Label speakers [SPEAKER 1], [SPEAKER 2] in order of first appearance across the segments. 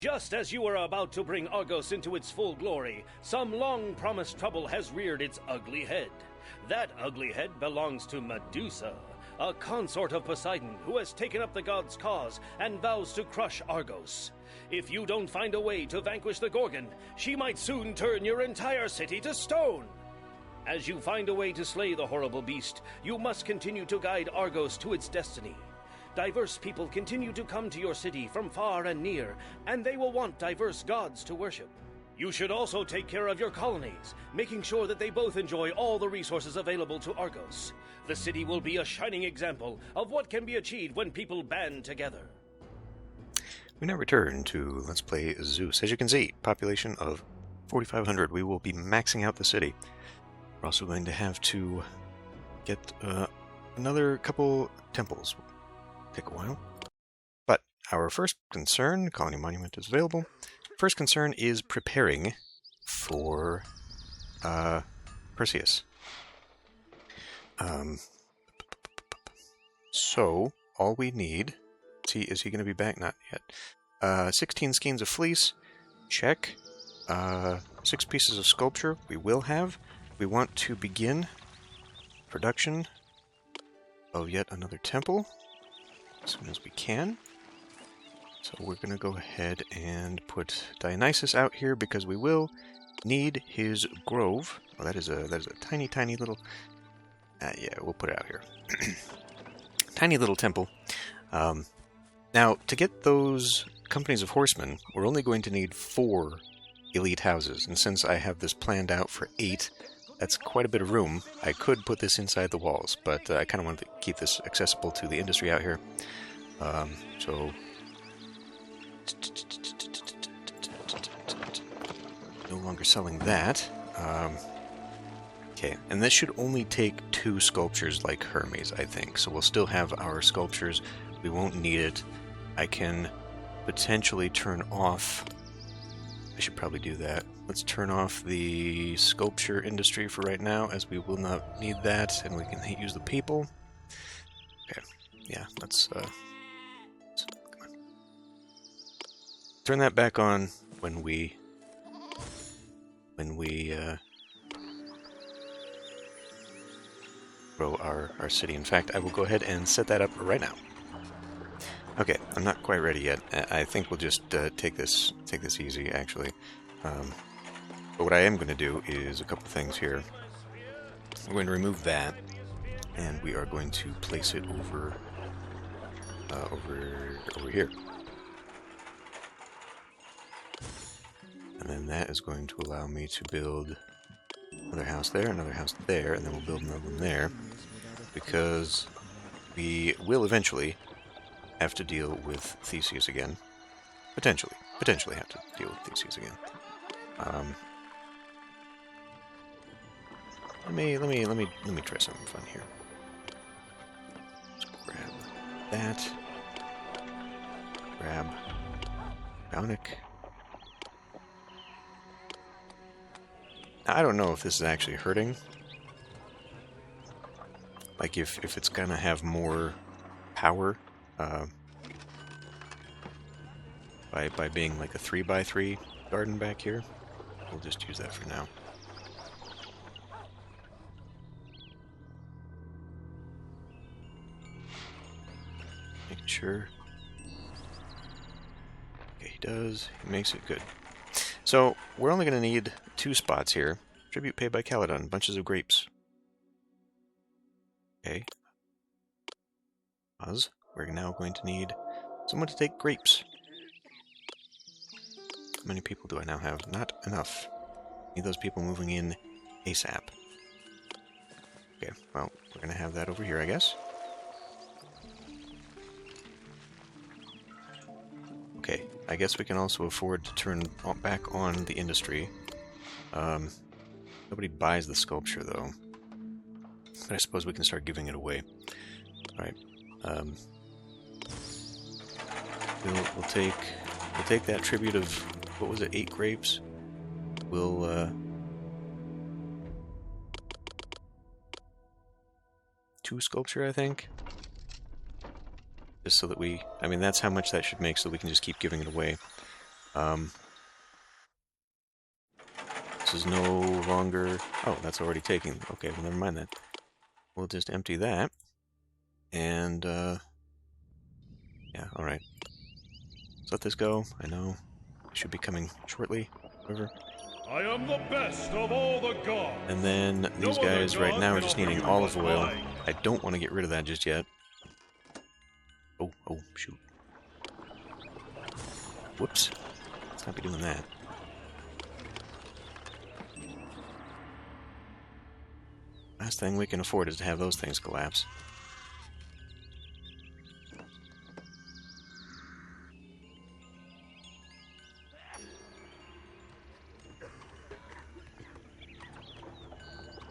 [SPEAKER 1] Just as you are about to bring Argos into its full glory, some long-promised trouble has reared its ugly head. That ugly head belongs to Medusa, a consort of Poseidon who has taken up the god's cause and vows to crush Argos. If you don't find a way to vanquish the Gorgon, she might soon turn your entire city to stone. As you find a way to slay the horrible beast, you must continue to guide Argos to its destiny. Diverse people continue to come to your city from far and near, and they will want diverse gods to worship. You should also take care of your colonies, making sure that they both enjoy all the resources available to Argos. The city will be a shining example of what can be achieved when people band together.
[SPEAKER 2] We now return to Let's Play Zeus. As you can see, population of 4,500. We will be maxing out the city. We're also going to have to get another couple temples. Take a while. But our first concern, Colony Monument is available. First concern is preparing for Perseus. So, all we need... Is he going to be back? Not yet. 16 skeins of fleece. Check. 6 pieces of sculpture. We will have. We want to begin production of yet another temple as soon as we can. So we're going to go ahead and put Dionysus out here because we will need his grove. Oh, that is a tiny, tiny little... yeah, we'll put it out here. Tiny little temple. Now, to get those companies of horsemen, we're only going to need 4 elite houses. And since I have this planned out for 8, that's quite a bit of room. I could put this inside the walls, but I kind of wanted to keep this accessible to the industry out here. So... no longer selling that. Okay, and this should only take 2 sculptures like Hermes, I think. So we'll still have our sculptures. We won't need it. I can potentially turn off... I should probably do that. Let's turn off the sculpture industry for right now, as we will not need that, and we can use the people. Okay, yeah, let's come on. Turn that back on when we grow our city. In fact, I will go ahead and set that up right now. Okay, I'm not quite ready yet. I think we'll just take this easy, actually. But what I am going to do is a couple things here. We're going to remove that, and we are going to place it over here. And then that is going to allow me to build another house there, another house there, and then we'll build another one there. Because we will eventually have to deal with Theseus again. Potentially have to deal with Theseus again. Let me try something fun here. Let's grab that. Grab Bionic. Now, I don't know if this is actually hurting. Like if it's gonna have more power by being like a 3x3 garden back here. We'll just use that for now. Making sure. Okay, he does. He makes it good. So, we're only going to need 2 spots here. Tribute paid by Calydon. Bunches of grapes. Okay. Pause. We're now going to need someone to take grapes. How many people do I now have? Not enough. Need those people moving in ASAP. Okay, well, we're going to have that over here, I guess. Okay, I guess we can also afford to turn back on the industry. Nobody buys the sculpture, though. But I suppose we can start giving it away. Alright. We'll take that tribute of, what was it, 8 grapes? We'll, 2 sculpture, I think? Just so that I mean, that's how much that should make, so we can just keep giving it away. This is no longer... Oh, that's already taken. Okay, well, never mind that. We'll just empty that. And, yeah, alright. Let's let this go. I know. It should be coming shortly. Whatever.
[SPEAKER 3] I am the best of all the gods.
[SPEAKER 2] And then these guys right now are just needing olive oil. I don't want to get rid of that just yet. Oh, shoot. Whoops. Let's not be doing that. Last thing we can afford is to have those things collapse.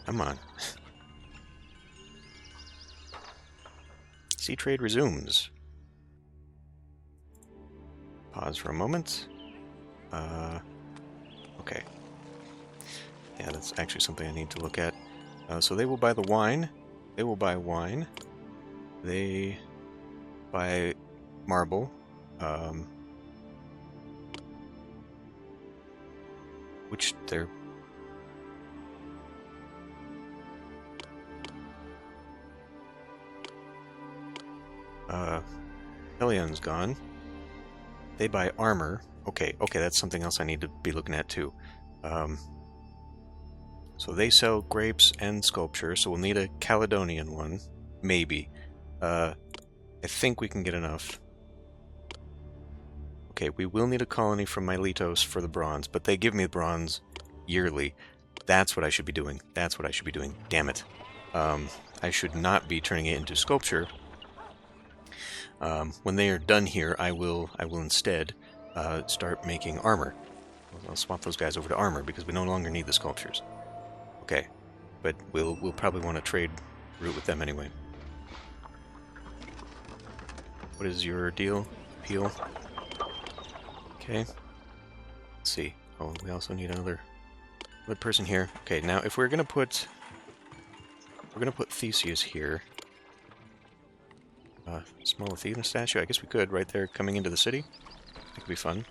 [SPEAKER 2] Come on. Sea trade resumes. Pause for a moment. Okay. Yeah, that's actually something I need to look at. So they will buy the wine. They will buy wine. They buy marble. Which they're... Calydon's gone. They buy armor. Okay, that's something else I need to be looking at too. So they sell grapes and sculpture, so we'll need a Calydonian one. Maybe. I think we can get enough. Okay, we will need a colony from Miletos for the bronze, but they give me the bronze yearly. That's what I should be doing. That's what I should be doing. Damn it. I should not be turning it into sculpture. When they are done here, I will instead start making armor. I'll swap those guys over to armor because we no longer need the sculptures. Okay, but we'll probably want to trade route with them anyway. What is your deal? Appeal? Okay. Let's see. Oh, we also need another person here. Okay, now if we're gonna put Theseus here. Small Athena statue? I guess we could, right there, coming into the city. That could be fun.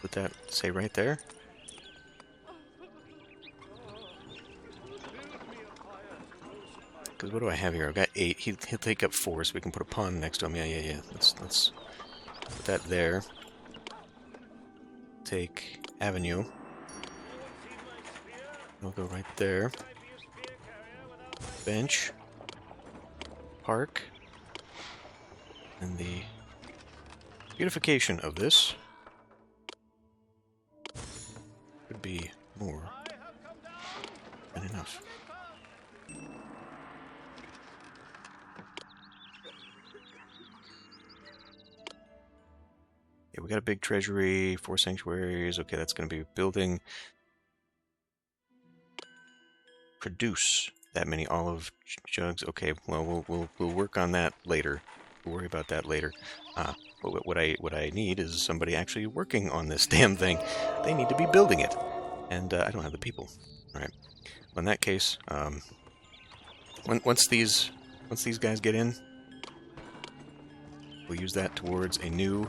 [SPEAKER 2] Put that, say, right there. Because what do I have here? I've got 8. He'll take up 4, so we can put a pond next to him. Yeah. Let's put that there. Take Avenue. We'll go right there. Bench. Park. And the beautification of this could be more than enough. Yeah, we got a big treasury, 4 sanctuaries. Okay, that's going to be building. Produce that many olive jugs. Okay, well, we'll work on that later. We'll worry about that later. But what I need is somebody actually working on this damn thing. They need to be building it, and I don't have the people. All right. Well, in that case, once these guys get in, we'll use that towards a new.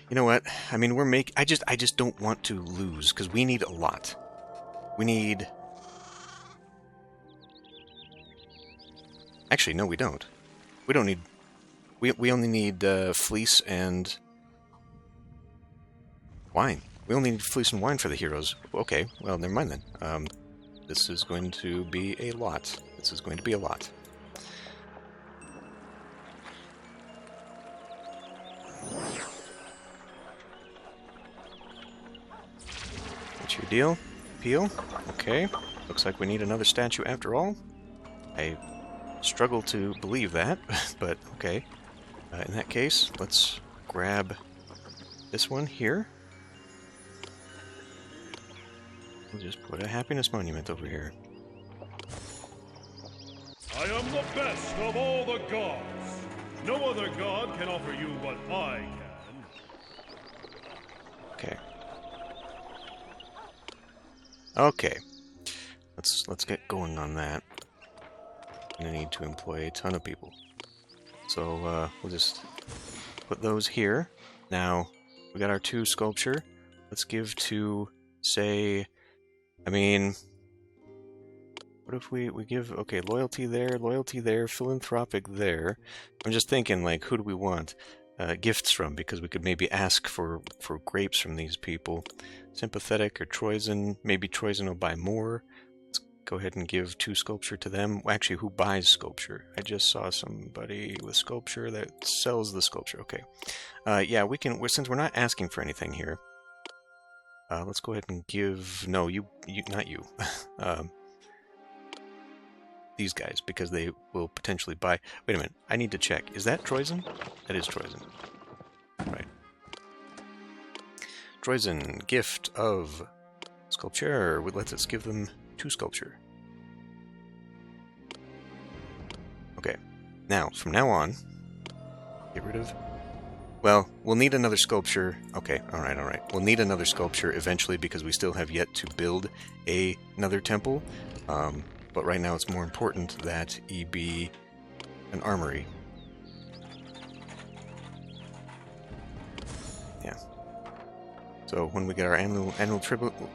[SPEAKER 2] You know what? I mean, I just don't want to lose because we need a lot. We need. Actually, no, we don't. We don't need... We only need fleece and wine. We only need fleece and wine for the heroes. Okay, well, never mind then. This is going to be a lot. This is going to be a lot. What's your deal? Peel? Okay. Looks like we need another statue after all. I struggle to believe that, but okay. In that case, let's grab this one here. We'll just put a happiness monument over here.
[SPEAKER 3] I am the best of all the gods. No other god can offer you what I can.
[SPEAKER 2] Okay. Okay. Let's get going on that. I'm gonna need to employ a ton of people. So we'll just put those here. Now, we got our 2 sculpture. Let's give to, say, I mean, what if we give, okay, loyalty there, philanthropic there. I'm just thinking, like, who do we want gifts from? Because we could maybe ask for grapes from these people. Sympathetic or Troyzen. Maybe Troyzen will buy more. Let's go ahead and give 2 sculpture to them. Well, actually, who buys sculpture? I just saw somebody with sculpture that sells the sculpture. Okay. Yeah, we can, since we're not asking for anything here, let's go ahead and give, no, you not you. These guys, because they will potentially buy. Wait a minute, I need to check. Is that Troyzen? That is Troyzen. Right. Troyzen, gift of sculpture. Let's give them 2 sculpture. Okay. Now, from now on, get rid of. Well, we'll need another sculpture. Okay, alright. We'll need another sculpture eventually because we still have yet to build another temple. But right now it's more important that he be an armory. Yeah. So when we get our annual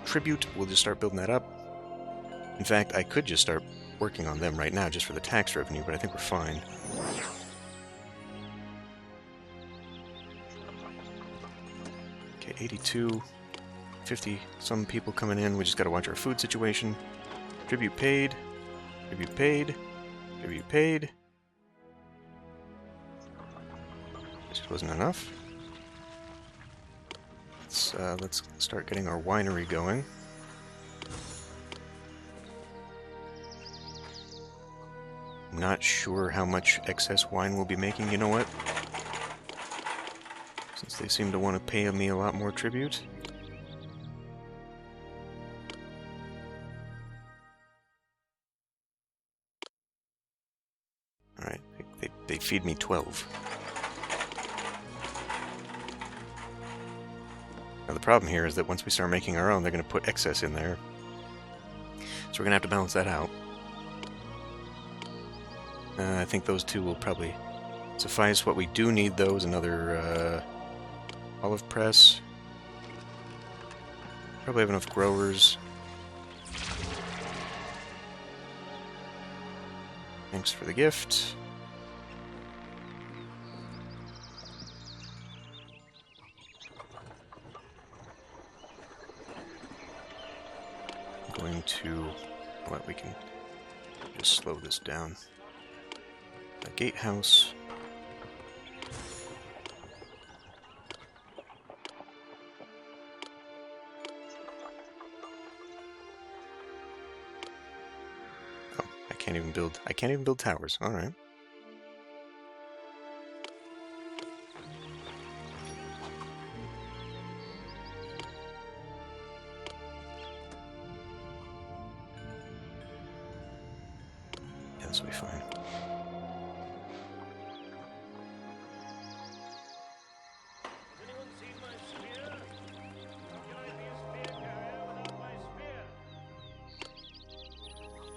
[SPEAKER 2] tribute, we'll just start building that up. In fact, I could just start working on them right now just for the tax revenue, but I think we're fine. Okay, 82, 50 some people coming in. We just gotta watch our food situation. Tribute paid. Tribute paid. Tribute paid. This wasn't enough. Let's start getting our winery going. I'm not sure how much excess wine we'll be making. You know what? Since they seem to want to pay me a lot more tribute. Alright, they feed me 12. Now the problem here is that once we start making our own, they're going to put excess in there. So we're going to have to balance that out. I think those 2 will probably suffice. What we do need, though, is another olive press. Probably have enough growers. Thanks for the gift. I'm going to, well, we can just slow this down. A gatehouse. Oh, I can't even build towers. All right. Yeah, this will be fine.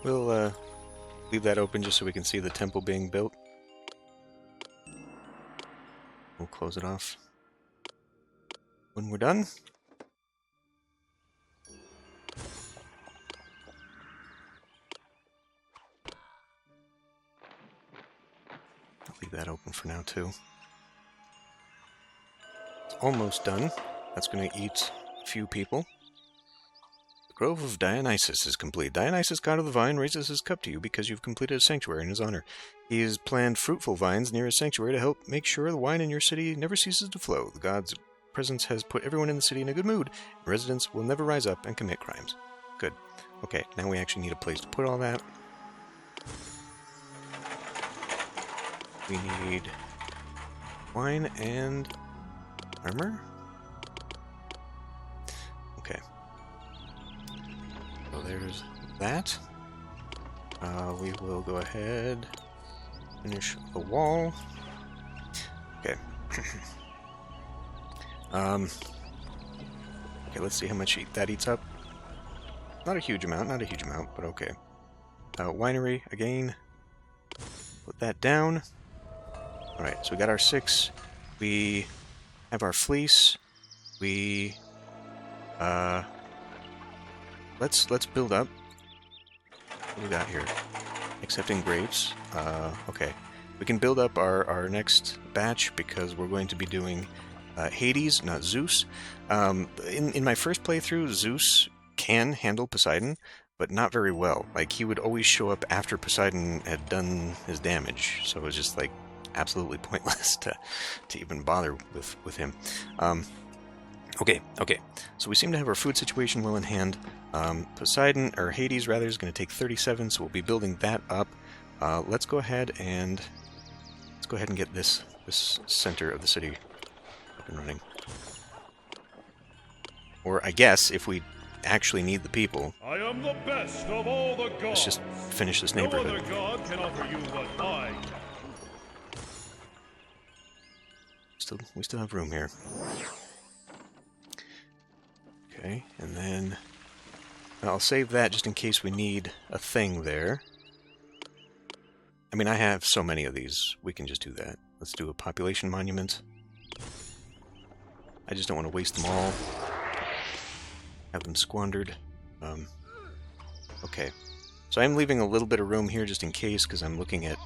[SPEAKER 2] We'll leave that open just so we can see the temple being built. We'll close it off when we're done. I'll leave that open for now too. It's almost done. That's going to eat a few people. Grove of Dionysus is complete. Dionysus, god of the vine, raises his cup to you because you've completed a sanctuary in his honor. He has planted fruitful vines near his sanctuary to help make sure the wine in your city never ceases to flow. The god's presence has put everyone in the city in a good mood. Residents will never rise up and commit crimes. Good. Okay, now we actually need a place to put all that. We need wine and armor. Okay. So there's that. We will go ahead, finish the wall. Okay. Okay, let's see how much that eats up. Not a huge amount, but okay. Winery, again. Put that down. Alright, so we got our 6 We have our fleece. We let's build up. What do we got here? Accepting grapes. Okay. We can build up our next batch because we're going to be doing Hades, not Zeus. In my first playthrough, Zeus can handle Poseidon, but not very well. Like, he would always show up after Poseidon had done his damage, so it was just, like, absolutely pointless to even bother with him. Okay, so we seem to have our food situation well in hand. Poseidon, or Hades rather, is going to take 37, so we'll be building that up. Let's go ahead and get this center of the city up and running. Or I guess if we actually need the people,
[SPEAKER 3] I am the best of all the gods.
[SPEAKER 2] Let's just finish this neighborhood.
[SPEAKER 3] No other god can offer you what I can.
[SPEAKER 2] We still have room here. Okay, and then I'll save that just in case we need a thing there. I mean, I have so many of these, we can just do that. Let's do a population monument. I just don't want to waste them all. Have them squandered. Okay, so I'm leaving a little bit of room here just in case, because I'm looking at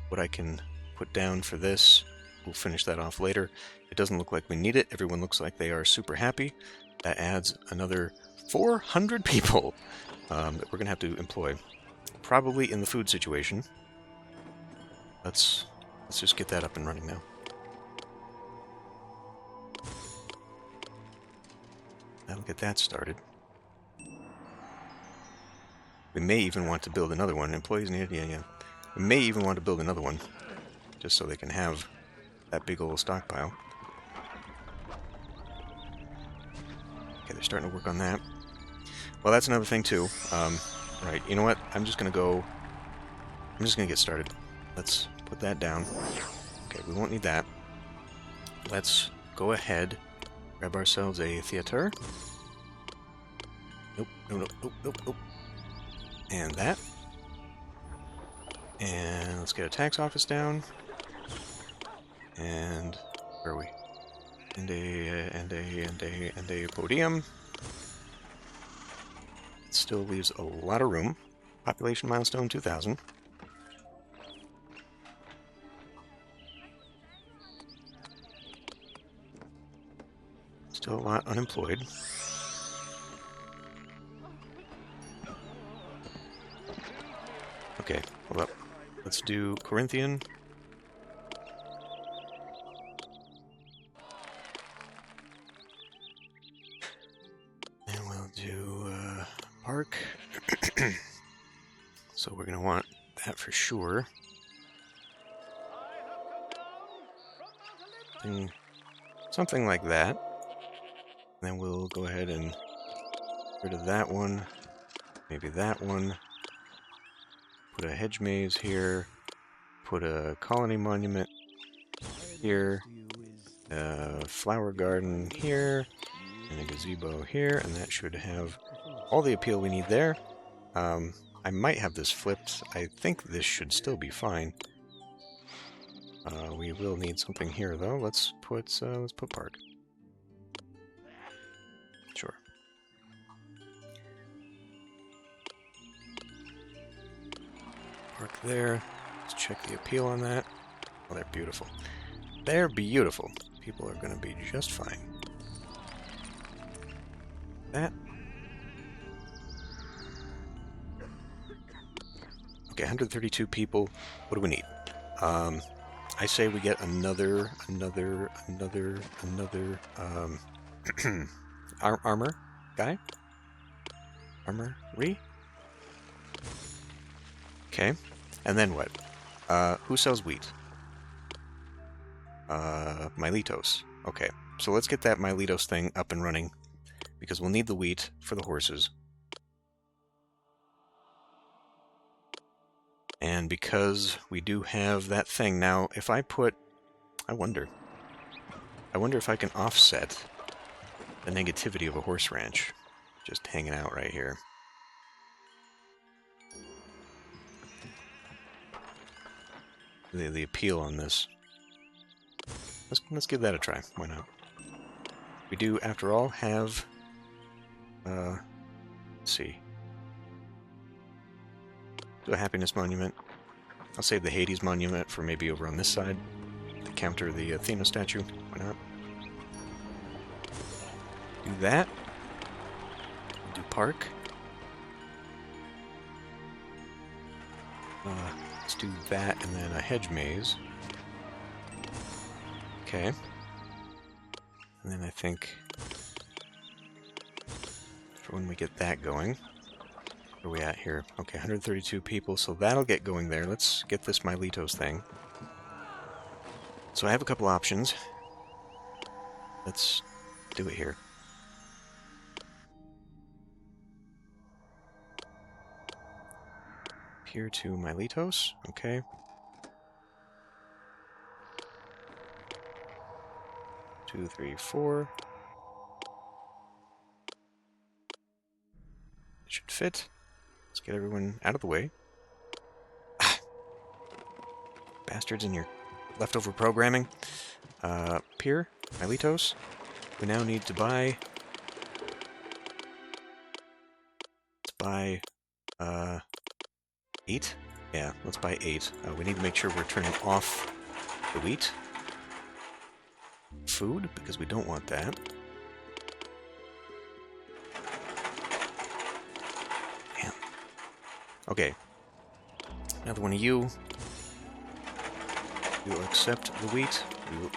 [SPEAKER 2] what I can put down for this. We'll finish that off later. It doesn't look like we need it. Everyone looks like they are super happy. That adds another 400 people that we're going to have to employ. Probably in the food situation. Let's just get that up and running now. That'll get that started. We may even want to build another one. Employees needed, yeah. We may even want to build another one, just so they can have that big old stockpile. Okay, they're starting to work on that. Well, that's another thing too. Right, you know what? I'm just gonna get started. Let's put that down. Okay, we won't need that. Let's go ahead, grab ourselves a theater. Nope. And that. And let's get a tax office down. And where are we? And a podium. It still leaves a lot of room. Population milestone 2000. Still a lot unemployed. Okay, hold up. Let's do Corinthian. And we'll do Park. So we're going to want that for sure. Something like that. Then we'll go ahead and get rid of that one. Maybe that one. Put a hedge maze here. Put a colony monument here. A flower garden here. And a gazebo here. And that should have all the appeal we need there. I might have this flipped. I think this should still be fine. We will need something here though. Let's put park. Sure. Park there. Let's check the appeal on that. Oh, they're beautiful. They're beautiful. People are going to be just fine. That. Okay, 132 people. What do we need? I say we get another armor guy? Armory? Okay. And then what? Who sells wheat? Miletos. Okay. So let's get that Miletos thing up and running, because we'll need the wheat for the horses. And because we do have that thing now, if I put... I wonder if I can offset the negativity of a horse ranch just hanging out right here. The appeal on this. let's give that a try. Why not? We do, after all, have... let's see. Do a happiness monument. I'll save the Hades monument for maybe over on this side to counter the Athena statue. Why not? Do that. Do park. Let's do that and then a hedge maze. Okay. And then I think for when we get that going, where are we at here? Okay, 132 people, so that'll get going there. Let's get this Miletos thing. So I have a couple options. Let's do it here. Here to Miletos, okay. Two, three, four. It should fit. Let's get everyone out of the way. Bastards in your leftover programming. Pier, Miletos. We now need to buy... Let's buy... 8? Yeah, let's buy 8. We need to make sure we're turning off the wheat. Food, because we don't want that. Damn. Okay. Another one of you. We will accept the wheat.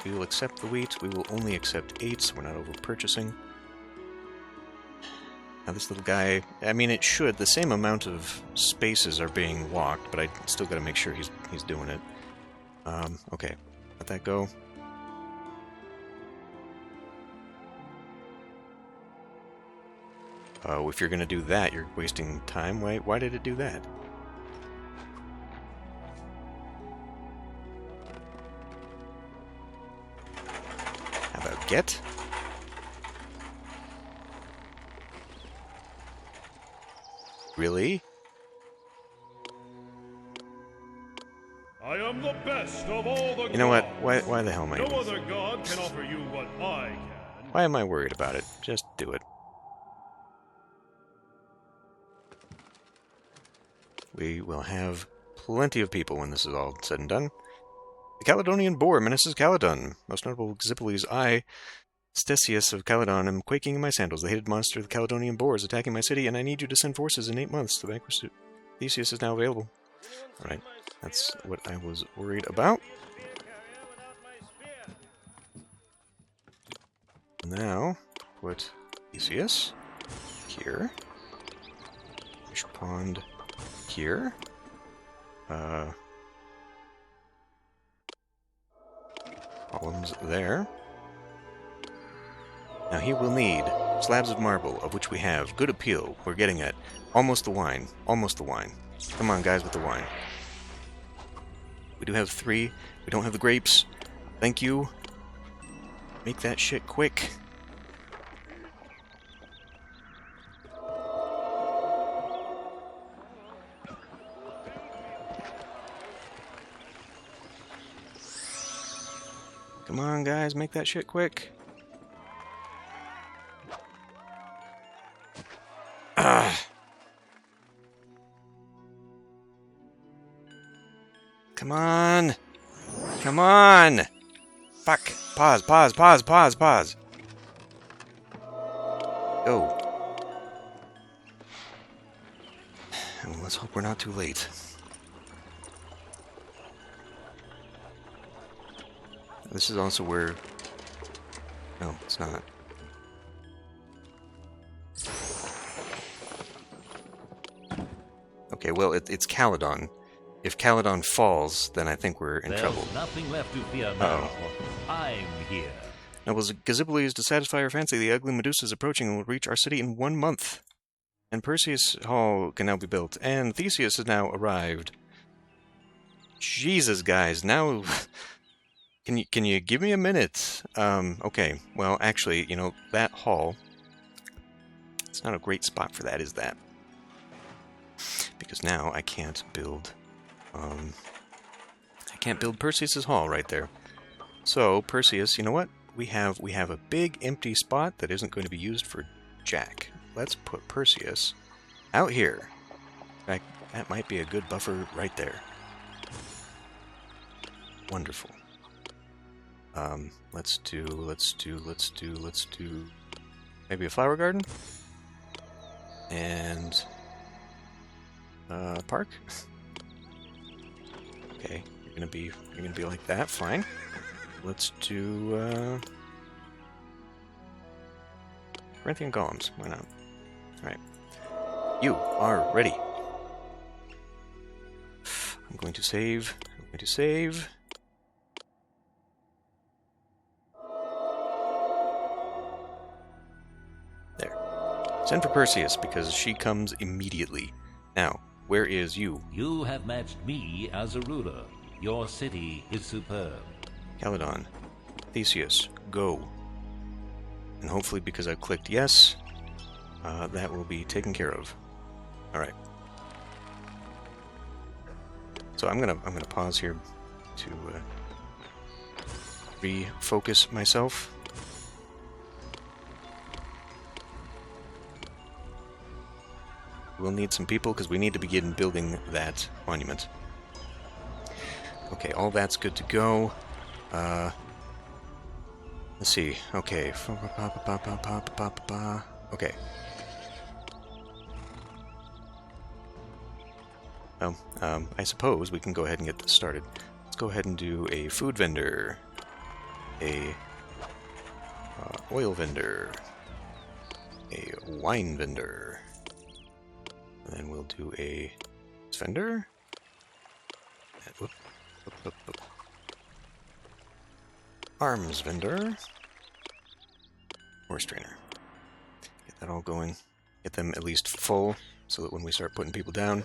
[SPEAKER 2] We will accept the wheat. We will only accept 8, so we're not over-purchasing. Now this little guy, I mean, it should. The same amount of spaces are being walked, but I still got to make sure he's doing it. Okay, let that go. Oh, if you're going to do that, you're wasting time. Why did it do that? How about get? Really?
[SPEAKER 3] I am the best of all the gods.
[SPEAKER 2] You know what? Why the hell am I...
[SPEAKER 3] No other god can offer you what I can.
[SPEAKER 2] Why am I worried about it? Just do it. We will have plenty of people when this is all said and done. The Calydonian boar menaces Calydon. Most notable Xiphiles, I, Stesius of Calydon, am quaking in my sandals. The hated monster, the Calydonian boar, is attacking my city, and I need you to send forces in 8 months to vanquish it. Theseus is now available. Alright, that's what I was worried about. Now, put Theseus here. Fish pond here. Columns there. Now he will need slabs of marble, of which we have. Good appeal. We're getting it. Almost the wine. Almost the wine. Come on, guys, with the wine. We do have 3. We don't have the grapes. Thank you. Make that shit quick. Come on, guys, make that shit quick. Come on! Come on! Fuck! Pause, pause, pause, pause, pause! Go. Well, let's hope we're not too late. This is also where... No, it's not. Okay, well, it's Calydon. If Calydon falls, then I think we're in trouble.
[SPEAKER 4] Nothing left to fear now. I'm here.
[SPEAKER 2] Nobles Xiphiles, to satisfy our fancy, the ugly Medusa is approaching and will reach our city in 1 month. And Perseus Hall can now be built. And Theseus has now arrived. Jesus, guys, now... Can you give me a minute? Okay, well, actually, you know, that hall... It's not a great spot for that, is that? Because now I can't build... I can't build Perseus' hall right there. So, Perseus, you know what? We have a big empty spot that isn't going to be used for jack. Let's put Perseus out here. In fact, that might be a good buffer right there. Wonderful. Let's do maybe a flower garden and park. Okay, you're gonna be like that. Fine. Let's do Corinthian columns. Why not? All right. You are ready. I'm going to save. There. Send for Perseus, because she comes immediately. Now, where is you?
[SPEAKER 4] You have matched me as a ruler. Your city is superb.
[SPEAKER 2] Calydon. Theseus, go. And hopefully, because I've clicked yes, that will be taken care of. Alright. So I'm gonna pause here to refocus myself. We'll need some people because we need to begin building that monument. Okay, all that's good to go. Let's see. Okay. Okay. Well, I suppose we can go ahead and get this started. Let's go ahead and do a food vendor, a oil vendor, a wine vendor, and then we'll do a vendor. And whoop. Arms vendor. Horse trainer. Get that all going. Get them at least full, so that when we start putting people down.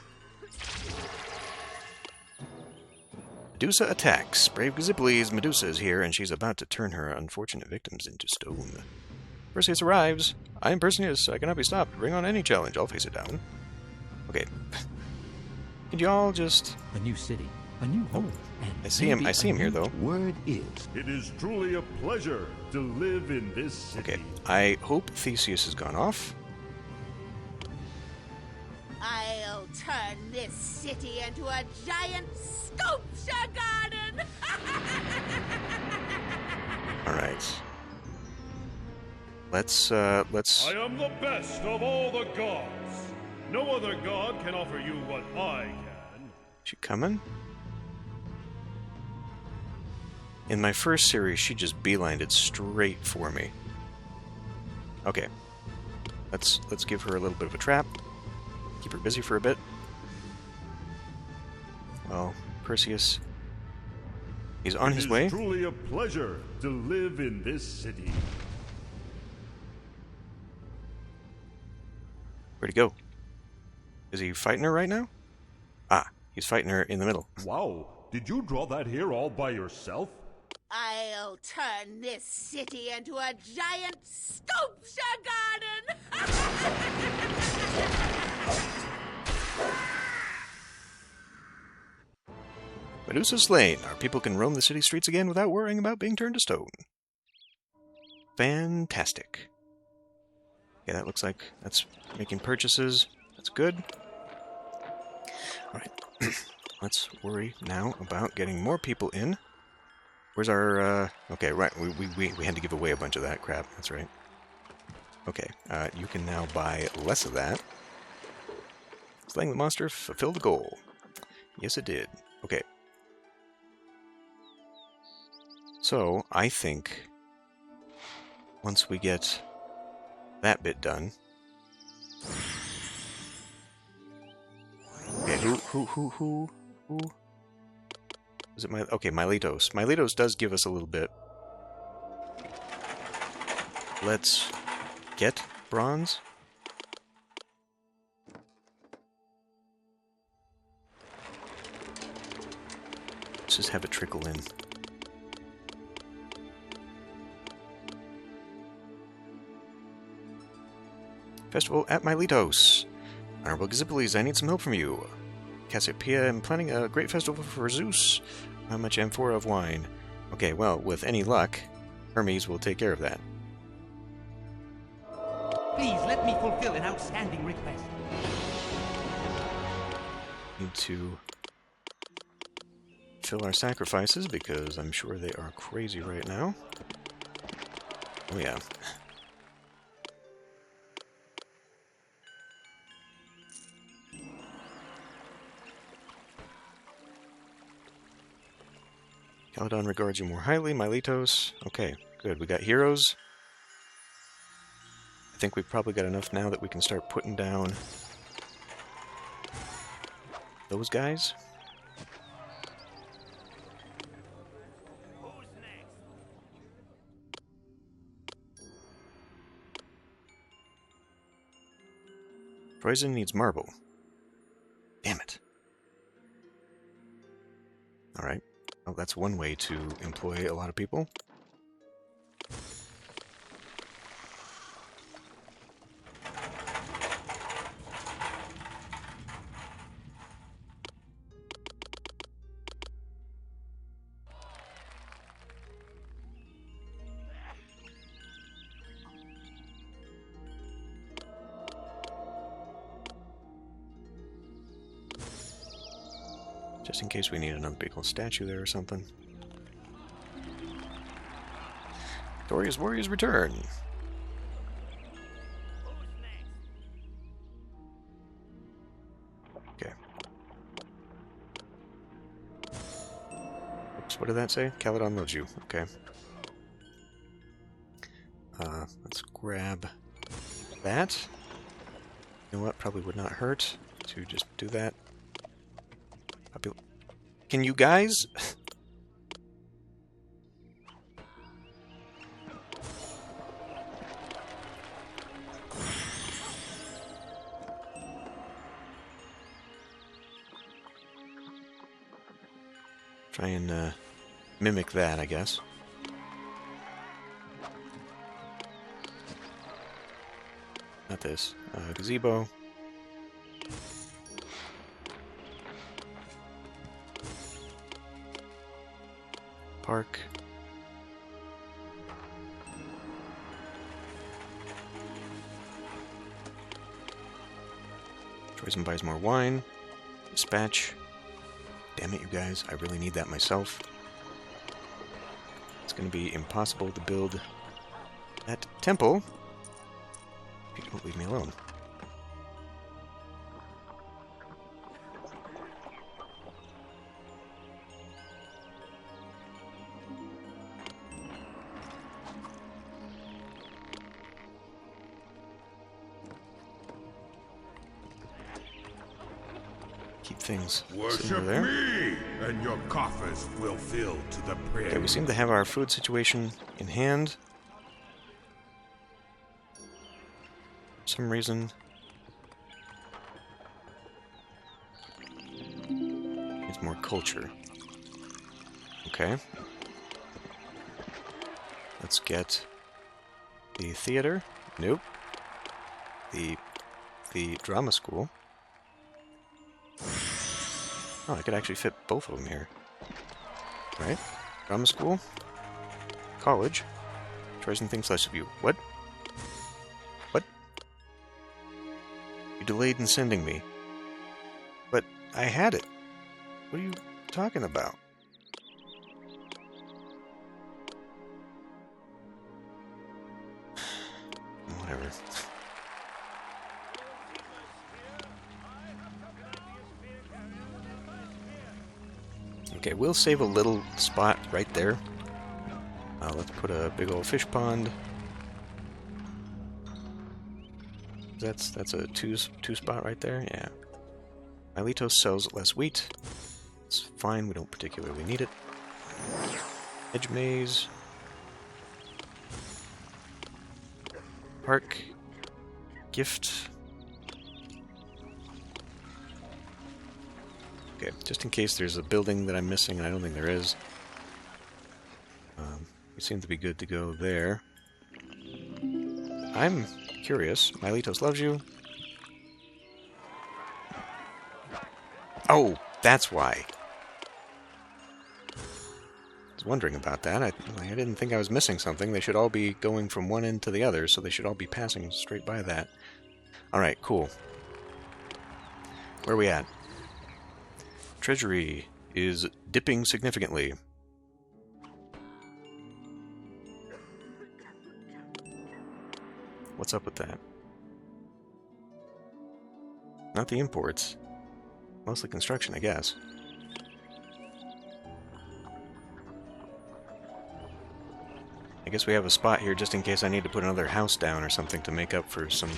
[SPEAKER 2] Medusa attacks. Brave Gaziples, Medusa is here, and she's about to turn her unfortunate victims into stone. Perseus arrives. I am Perseus. I cannot be stopped. Bring on any challenge. I'll face it down. Okay. Could y'all just...
[SPEAKER 5] A new city. A new home.
[SPEAKER 2] I see him here, though.
[SPEAKER 5] Word is.
[SPEAKER 3] It is truly a pleasure to live in this city.
[SPEAKER 2] Okay, I hope Theseus has gone off.
[SPEAKER 6] I'll turn this city into a giant sculpture garden!
[SPEAKER 3] Alright.
[SPEAKER 2] Let's...
[SPEAKER 3] I am the best of all the gods. No other god can offer you what I can.
[SPEAKER 2] She coming? In my first series, she just beelined it straight for me. Okay. Let's give her a little bit of a trap. Keep her busy for a bit. Well, Perseus... he's on his way.
[SPEAKER 3] It is truly a pleasure to live in this city.
[SPEAKER 2] Where'd he go? Is he fighting her right now? Ah, he's fighting her in the middle.
[SPEAKER 3] Wow, did you draw that here all by yourself?
[SPEAKER 6] I'll turn this city into a giant sculpture garden!
[SPEAKER 2] Medusa slain. Our people can roam the city streets again without worrying about being turned to stone. Fantastic. Okay, that looks like that's making purchases. That's good. Alright. Let's worry now about getting more people in. Where's our, okay, right, we had to give away a bunch of that crap, that's right. Okay, you can now buy less of that. Slaying the monster fulfilled the goal. Yes, it did. Okay. So, I think once we get that bit done... Okay, who? Is it okay, Miletos. Miletos does give us a little bit. Let's get bronze. Let's just have it trickle in. Festival at Miletos. Honorable Gaziples, I need some help from you. Cassiopeia, I'm planning a great festival for Zeus. How much amphora of wine? Okay, well, with any luck, Hermes will take care of that.
[SPEAKER 7] Please let me fulfill an outstanding request.
[SPEAKER 2] Need to fill our sacrifices because I'm sure they are crazy right now. Oh yeah. Calydon regards you more highly, Miletos. Okay, good. We got heroes. I think we've probably got enough now that we can start putting down those guys. Poison needs marble. Damn it. Alright. Well, that's one way to employ a lot of people. Just in case we need another big old statue there or something. Victorious warriors return. Okay. Oops, what did that say? Calydon loves you. Okay. Let's grab that. You know what? Probably would not hurt to just do that. Can you guys? Try and mimic that, I guess. Not this. Gazebo. Park. Troyson buys more wine. Dispatch. Damn it, you guys. I really need that myself. It's going to be impossible to build that temple if you don't leave me alone. Things
[SPEAKER 8] worship
[SPEAKER 2] there.
[SPEAKER 8] Me, and your coffers will fill to the brim.
[SPEAKER 2] Okay, we seem to have our food situation in hand. For some reason, needs more culture. Okay, let's get the theater. Nope. The drama school. Oh, I could actually fit both of them here. Right? Drama school. College. Troyson thinks less of you. What? What? You delayed in sending me. But I had it. What are you talking about? Whatever. Okay, we'll save a little spot right there. Let's put a big old fish pond. That's a two spot right there. Yeah. Miletos sells less wheat. It's fine. We don't particularly need it. Hedge maze. Park. Gift. Okay, just in case there's a building that I'm missing, and I don't think there is. We seem to be good to go there. I'm curious. Miletos loves you. Oh, that's why. was wondering about that. I didn't think I was missing something. They should all be going from one end to the other, so they should all be passing straight by that. Alright, cool. Where are we at? Treasury is dipping significantly. What's up with that? Not the imports. Mostly construction, I guess. I guess we have a spot here just in case I need to put another house down or something to make up for some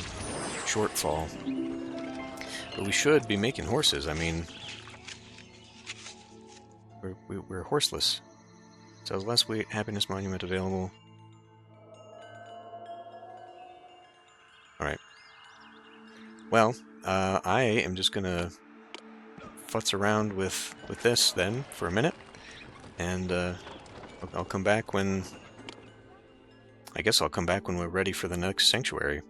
[SPEAKER 2] shortfall. But we should be making horses. I mean, we're horseless. So less weight, happiness monument available. Alright. Well, I am just gonna futz around with this then for a minute. And I'll come back when... I guess I'll come back when we're ready for the next sanctuary.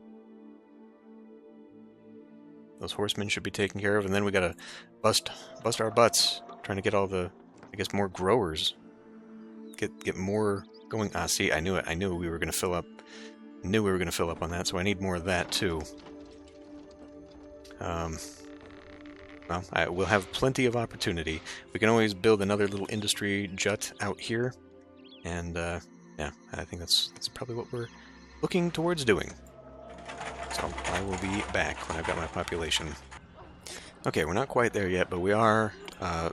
[SPEAKER 2] Those horsemen should be taken care of, and then we gotta bust our butts trying to get all the, I guess, more growers. Get more going. Ah, see, I knew it. I knew we were gonna fill up. Knew we were gonna fill up on that, so I need more of that too. Well, we'll have plenty of opportunity. We can always build another little industry jut out here, and yeah, I think that's probably what we're looking towards doing. So I will be back when I've got my population. Okay, we're not quite there yet, but we are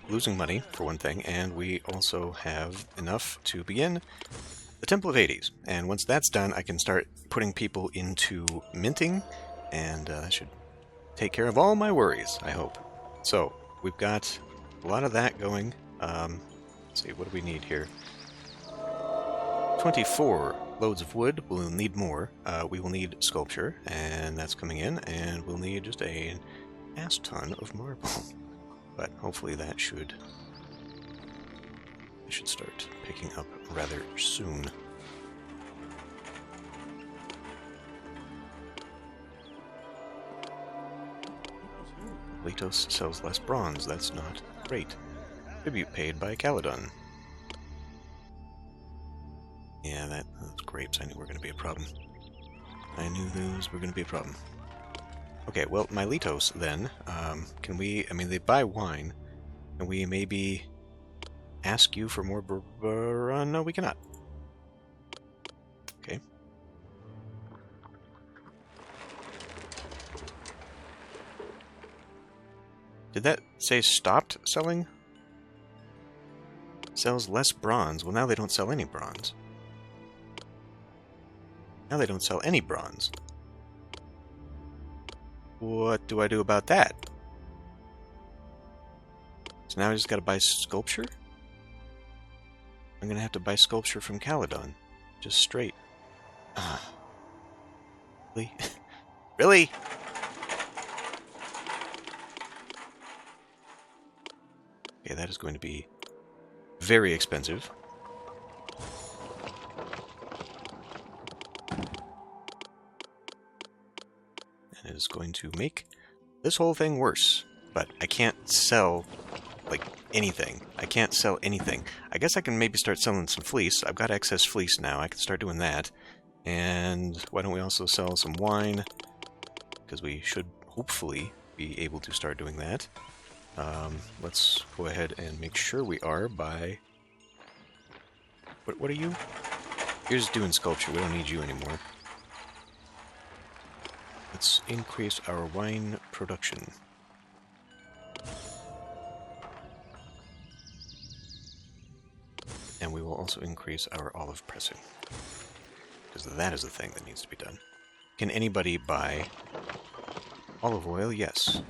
[SPEAKER 2] losing money, for one thing, and we also have enough to begin the Temple of Hades. And once that's done, I can start putting people into minting, and that should take care of all my worries, I hope. So, we've got a lot of that going. Let's see, what do we need here? 24 loads of wood. We'll need more. We will need sculpture, and that's coming in, and we'll need just an ass ton of marble. But hopefully that should start picking up rather soon. Latos sells less bronze. That's not great. Tribute paid by Calydon. Yeah, those grapes, I knew were going to be a problem. I knew those were going to be a problem. Okay, well, Miletos, then, can we, I mean, they buy wine, and we maybe ask you for more no, we cannot. Okay. Did that say stopped selling? Sells less bronze. Well, now they don't sell any bronze. Now they don't sell any bronze. What do I do about that? So now I just gotta buy sculpture? I'm gonna have to buy sculpture from Calydon. Just straight. Really? Really? Okay, that is going to be very expensive. And it is going to make this whole thing worse. But I can't sell, like, anything. I can't sell anything. I guess I can maybe start selling some fleece. I've got excess fleece now. I can start doing that. And why don't we also sell some wine? Because we should hopefully be able to start doing that. Let's go ahead and make sure we are by... What are you? You're just doing sculpture. We don't need you anymore. Let's increase our wine production. And we will also increase our olive pressing. Because that is the thing that needs to be done. Can anybody buy olive oil? Yes.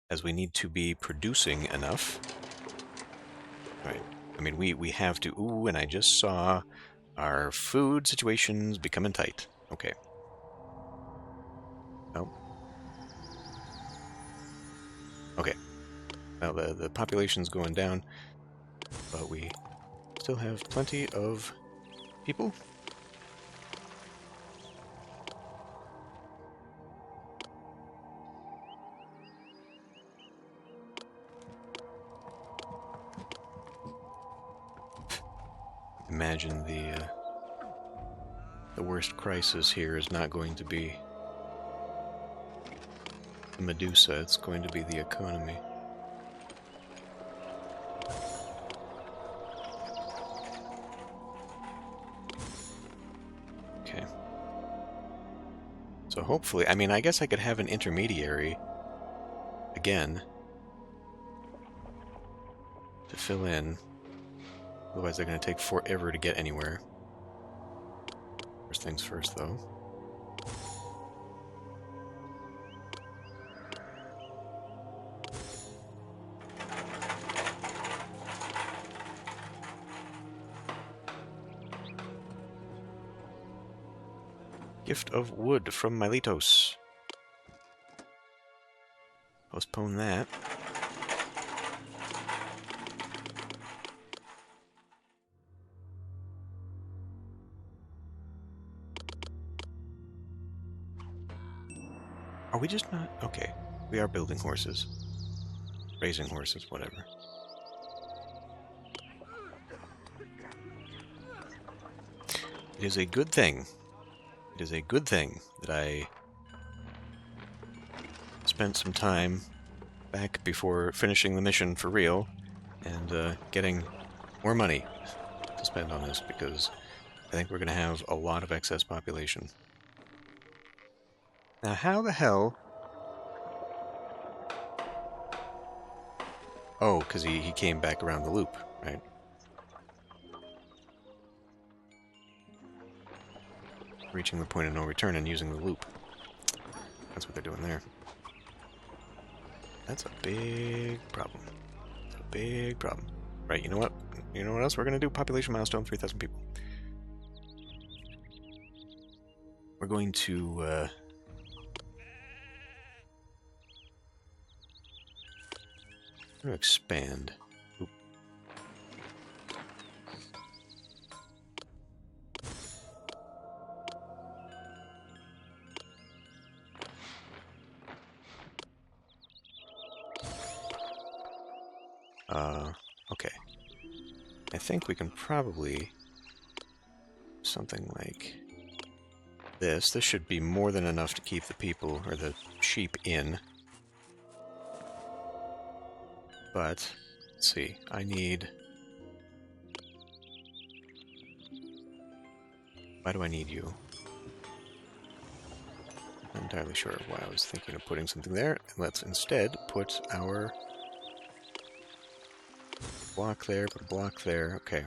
[SPEAKER 2] As we need to be producing enough. Right. I mean, we have to... Ooh, and I just saw our food situations becoming tight. Okay. Oh. Okay. Well, the population's going down, but we still have plenty of people. imagine the worst crisis here is not going to be the Medusa, it's going to be the economy. Okay. So hopefully, I mean, I guess I could have an intermediary again to fill in. Otherwise, they're going to take forever to get anywhere. First things first, though. Gift of wood from Miletos. Postpone that. Are we just not? Okay. We are building horses. Raising horses, whatever. It is a good thing. It is a good thing that I spent some time back before finishing the mission for real and getting more money to spend on this, because I think we're going to have a lot of excess population. Now, how the hell... Oh, because he came back around the loop, right? Reaching the point of no return and using the loop. That's what they're doing there. That's a big problem. That's a big problem. Right, you know what? You know what else we're going to do? Population milestone, 3,000 people. We're going to... expand. Oop. Okay. I think we can probably something like this. This should be more than enough to keep the people or the sheep in. But, let's see, I need... Why do I need you? I'm not entirely sure why I was thinking of putting something there. Let's instead put our block there, put a block there. Okay.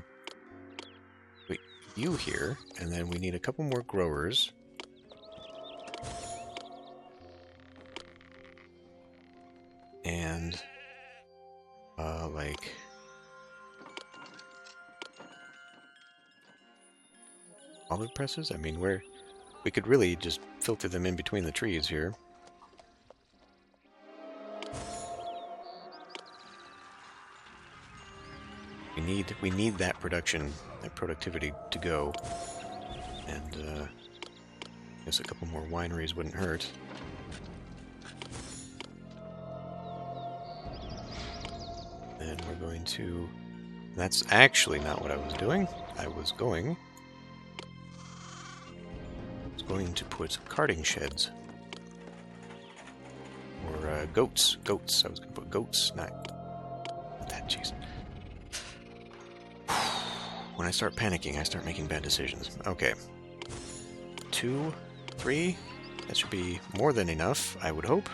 [SPEAKER 2] Wait, you here, and then we need a couple more growers. And... like... olive presses? I mean, we could really just filter them in between the trees here. We need that production, that productivity to go. And, I guess a couple more wineries wouldn't hurt. And we're going to... That's actually not what I was doing. I was going to put carting sheds. Or goats. Goats. I was going to put goats, not that, jeez. When I start panicking, I start making bad decisions. Okay. 2, 3. That should be more than enough, I would hope.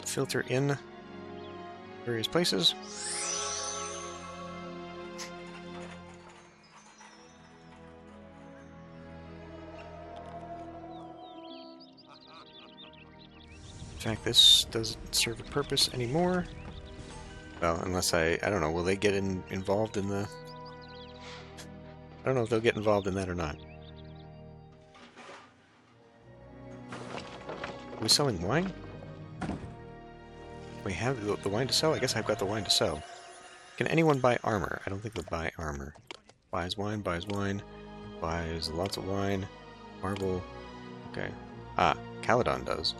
[SPEAKER 2] Filter in various places. In fact, this doesn't serve a purpose anymore. Well, unless I don't know, will they get involved in the... I don't know if they'll get involved in that or not. Are we selling wine? We have the wine to sell? I guess I've got the wine to sell. Can anyone buy armor? I don't think they'll buy armor. Buys wine, buys lots of wine. Marble. Okay. Ah, Calydon does.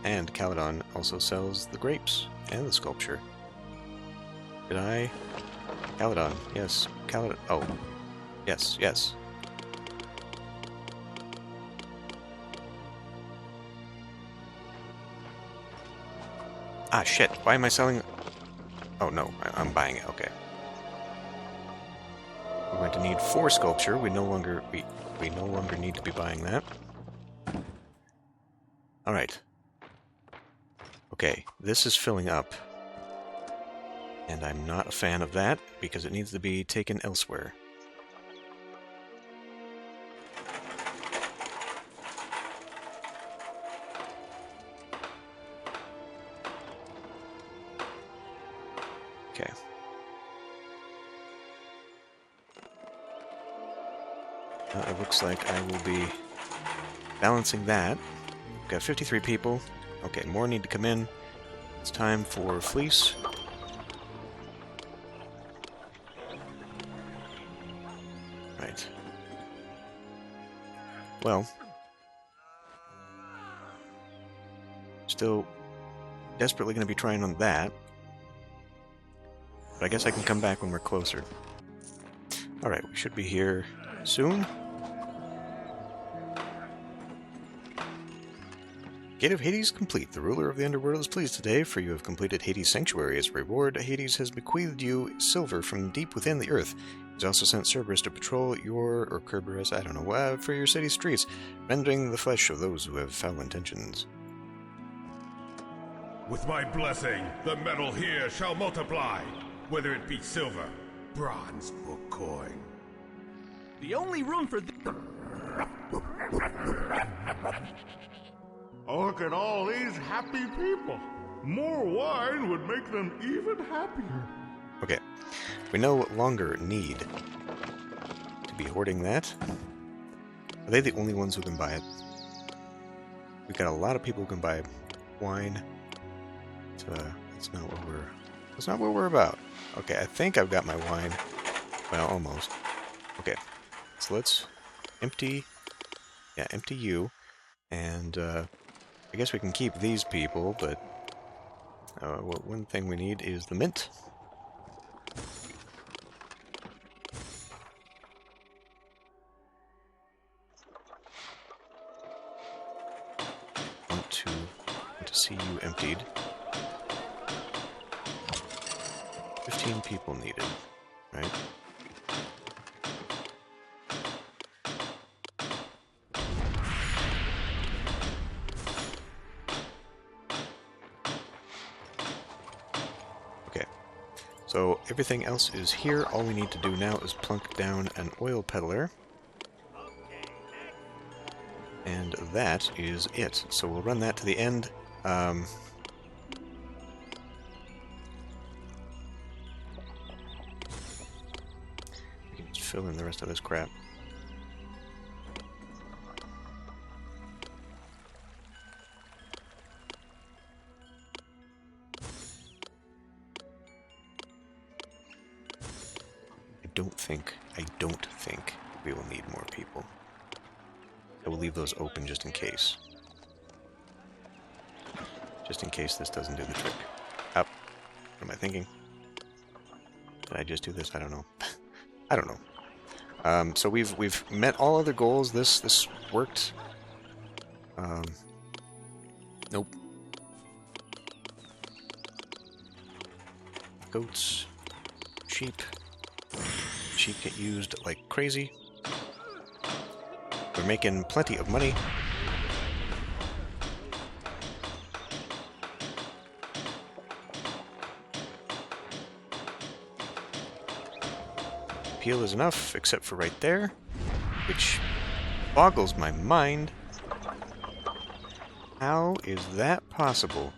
[SPEAKER 2] And Calydon also sells the grapes and the sculpture. Did I? Calydon, yes. Calydon. Oh. Yes, yes. Ah, shit. Why am I selling... Oh, no. I'm buying it. Okay. We're going to need 4 sculpture. We no longer need to be buying that. Alright. Okay, this is filling up. And I'm not a fan of that, because it needs to be taken elsewhere. Okay. It looks like I will be balancing that. We've got 53 people. Okay, more need to come in. It's time for fleece. Right. Well. Still desperately going to be trying on that. But I guess I can come back when we're closer. Alright, we should be here soon. Gate of Hades complete. The ruler of the underworld is pleased today, for you have completed Hades' sanctuary. As a reward, Hades has bequeathed you silver from deep within the earth. He's also sent Cerberus to patrol your, or Kerberos, I don't know, for your city's streets, rending the flesh of those who have foul intentions.
[SPEAKER 8] With my blessing, the metal here shall multiply, whether it be silver, bronze, or coin.
[SPEAKER 7] The only room for
[SPEAKER 3] Look at all these happy people. More wine would make them even happier.
[SPEAKER 2] Okay, we no longer need to be hoarding that. Are they the only ones who can buy it? We've got a lot of people who can buy wine. That's not what we're about. Okay, I think I've got my wine. Well, almost. Okay, so let's empty you, and I guess we can keep these people, but one thing we need is the mint. Want to see you emptied. 15 people needed, right? Okay, so everything else is here. All we need to do now is plunk down an oil peddler. And that is it. So we'll run that to the end. Fill in the rest of this crap. I don't think we will need more people. I will leave those open just in case. Just in case this doesn't do the trick. Up. What am I thinking? Did I just do this? I don't know. I don't know. So we've met all other goals. This worked. Nope. Goats, sheep. Sheep get used like crazy. We're making plenty of money. Heal is enough, except for right there, which boggles my mind. How is that possible?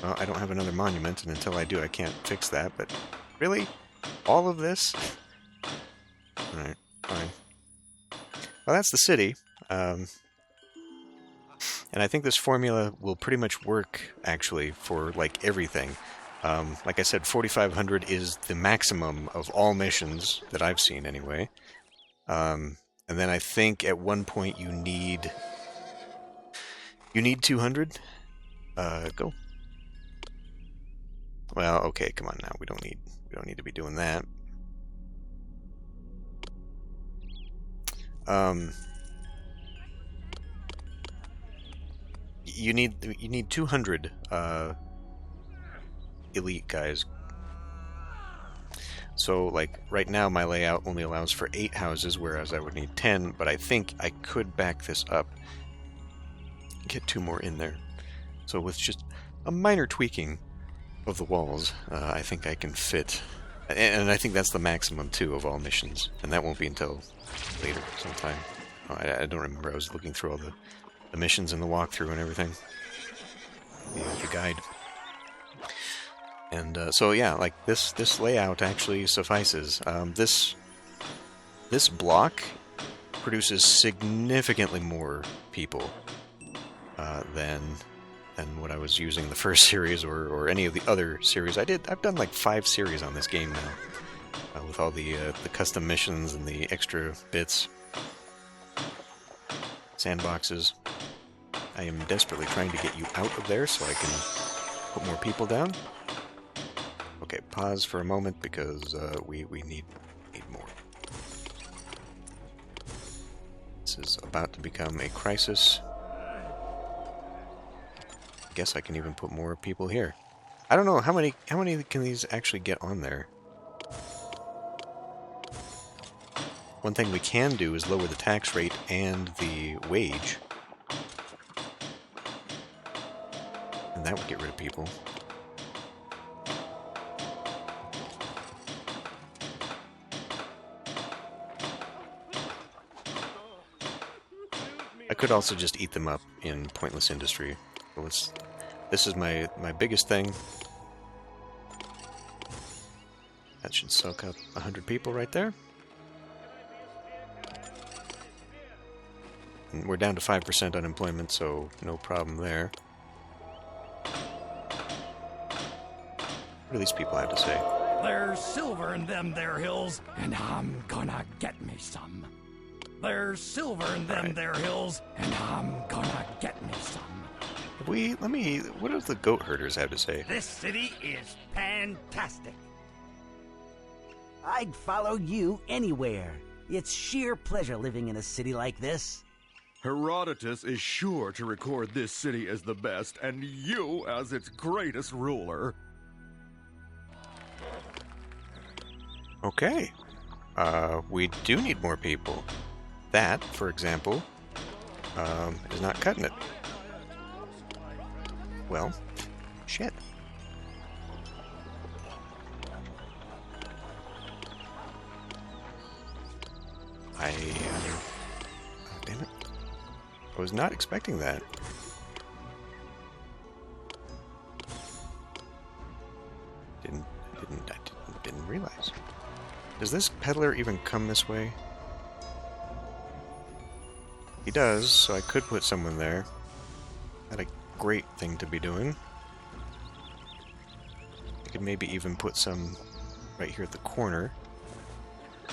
[SPEAKER 2] Well, I don't have another monument, and until I do, I can't fix that, but really? All of this? Alright, fine. Well, that's the city. And I think this formula will pretty much work, actually, for, like, everything. Like I said, 4,500 is the maximum of all missions that I've seen, anyway. And then I think at one point you need... You need 200? Go. Well, okay, come on now. We don't need to be doing that. You need 200 elite guys. So, like, right now my layout only allows for 8 houses, whereas I would need 10, but I think I could back this up and get 2 more in there. So with just a minor tweaking of the walls, I think I can fit, and I think that's the maximum, too, of all missions, and that won't be until later sometime. Oh, I don't remember. I was looking through all the missions and the walkthrough and everything. The guide. And so yeah, like this layout actually suffices. This block produces significantly more people than what I was using the first series or any of the other series. I've done like 5 series on this game now, with all the custom missions and the extra bits, sandboxes. I am desperately trying to get you out of there so I can put more people down. Okay, pause for a moment because we need more. This is about to become a crisis. I guess I can even put more people here. I don't know how many can these actually get on there. One thing we can do is lower the tax rate and the wage. And that would get rid of people. I could also just eat them up in pointless industry. This is my biggest thing. That should soak up 100 people right there. And we're down to 5% unemployment, so no problem there. What do these people have to say?
[SPEAKER 9] There's silver in them there hills, and I'm gonna get me some. There's silver in them there hills, and I'm gonna get me some.
[SPEAKER 2] What do the goat herders have to say?
[SPEAKER 9] This city is fantastic.
[SPEAKER 10] I'd follow you anywhere. It's sheer pleasure living in a city like this.
[SPEAKER 3] Herodotus is sure to record this city as the best, and you as its greatest ruler.
[SPEAKER 2] Okay. We do need more people. That, for example, is not cutting it. Well, shit. Oh, damn it. I was not expecting that. I didn't realize. Does this peddler even come this way? He does, so I could put someone there. Not a great thing to be doing. I could maybe even put some right here at the corner.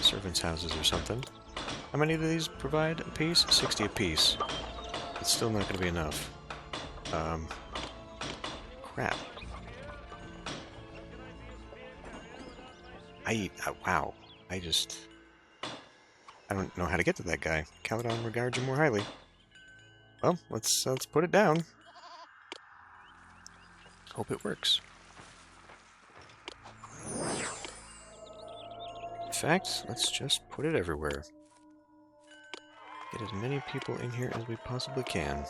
[SPEAKER 2] Servants' houses or something. How many do these provide a piece? 60 a piece. It's still not going to be enough. Crap. Wow. I don't know how to get to that guy. Calydon regards you more highly. Well, let's put it down. Hope it works. In fact, let's just put it everywhere. Get as many people in here as we possibly can.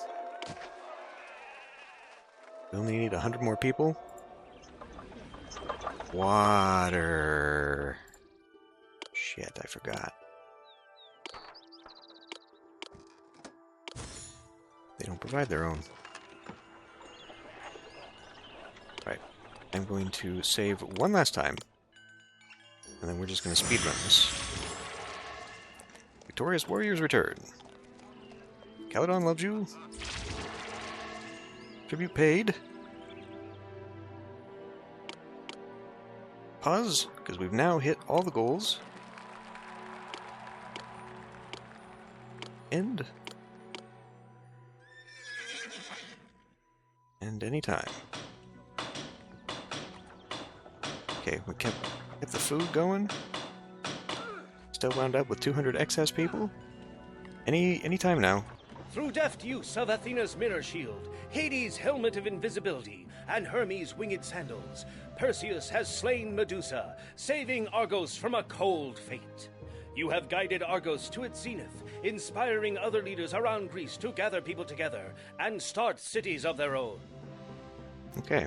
[SPEAKER 2] We only need 100 more people. Water. Shit, I forgot. They don't provide their own. Right. I'm going to save one last time. And then we're just going to speedrun this. Victorious warriors return. Calydon loves you. Tribute paid. Pause, because we've now hit all the goals. End. And anytime. Okay, we kept the food going. Still wound up with 200 excess people. Any time now.
[SPEAKER 1] Through deft use of Athena's mirror shield, Hades' helmet of invisibility, and Hermes' winged sandals, Perseus has slain Medusa, saving Argos from a cold fate. You have guided Argos to its zenith, inspiring other leaders around Greece to gather people together and start cities of their own.
[SPEAKER 2] Okay.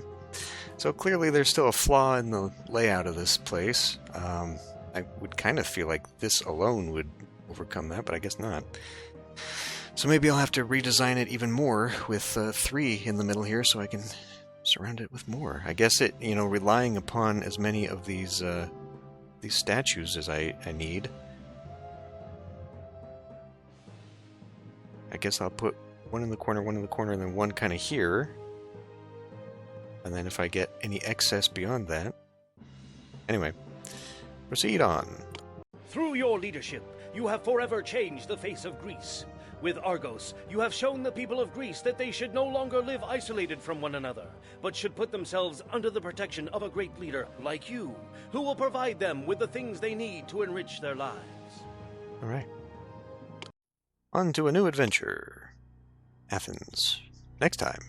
[SPEAKER 2] So clearly there's still a flaw in the layout of this place. I would kind of feel like this alone would overcome that, but I guess not. So maybe I'll have to redesign it even more with 3 in the middle here so I can surround it with more. I guess it, relying upon as many of these statues as I need. I guess I'll put one in the corner, and then one kind of here. And then if I get any excess beyond that... Anyway, proceed on.
[SPEAKER 1] Through your leadership, you have forever changed the face of Greece. With Argos, you have shown the people of Greece that they should no longer live isolated from one another, but should put themselves under the protection of a great leader like you, who will provide them with the things they need to enrich their lives.
[SPEAKER 2] All right. On to a new adventure. Athens. Next time.